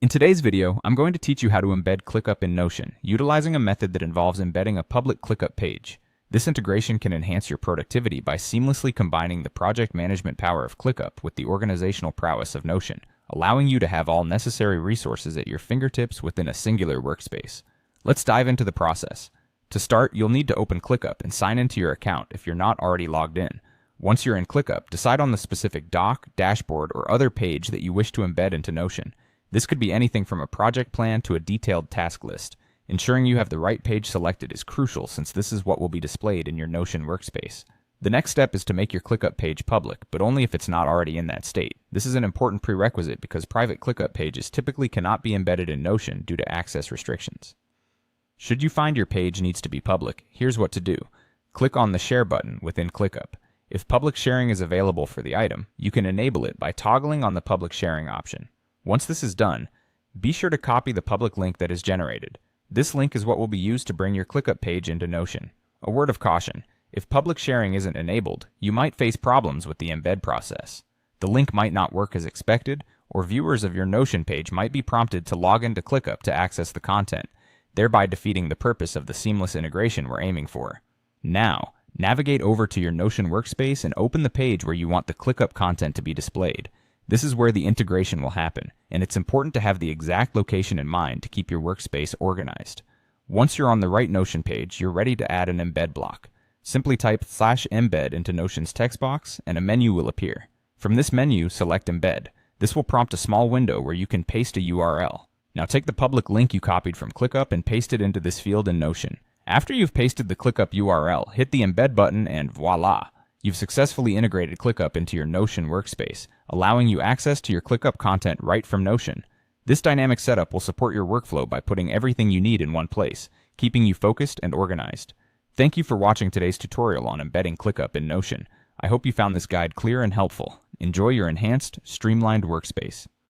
In today's video, I'm going to teach you how to embed ClickUp in Notion, utilizing a method that involves embedding a public ClickUp page. This integration can enhance your productivity by seamlessly combining the project management power of ClickUp with the organizational prowess of Notion, allowing you to have all necessary resources at your fingertips within a singular workspace. Let's dive into the process. To start, you'll need to open ClickUp and sign into your account if you're not already logged in. Once you're in ClickUp, decide on the specific doc, dashboard, or other page that you wish to embed into Notion. This could be anything from a project plan to a detailed task list. Ensuring you have the right page selected is crucial since this is what will be displayed in your Notion workspace. The next step is to make your ClickUp page public, but only if it's not already in that state. This is an important prerequisite because private ClickUp pages typically cannot be embedded in Notion due to access restrictions. Should you find your page needs to be public, here's what to do. Click on the Share button within ClickUp. If public sharing is available for the item, you can enable it by toggling on the public sharing option. Once this is done, be sure to copy the public link that is generated. This link is what will be used to bring your ClickUp page into Notion. A word of caution, if public sharing isn't enabled, you might face problems with the embed process. The link might not work as expected, or viewers of your Notion page might be prompted to log into ClickUp to access the content, thereby defeating the purpose of the seamless integration we're aiming for. Now, navigate over to your Notion workspace and open the page where you want the ClickUp content to be displayed. This is where the integration will happen, and it's important to have the exact location in mind to keep your workspace organized. Once you're on the right Notion page, you're ready to add an embed block. Simply type /embed into Notion's text box, and a menu will appear. From this menu, select Embed. This will prompt a small window where you can paste a URL. Now take the public link you copied from ClickUp and paste it into this field in Notion. After you've pasted the ClickUp URL, hit the Embed button and voila! You've successfully integrated ClickUp into your Notion workspace, allowing you access to your ClickUp content right from Notion. This dynamic setup will support your workflow by putting everything you need in one place, keeping you focused and organized. Thank you for watching today's tutorial on embedding ClickUp in Notion. I hope you found this guide clear and helpful. Enjoy your enhanced, streamlined workspace.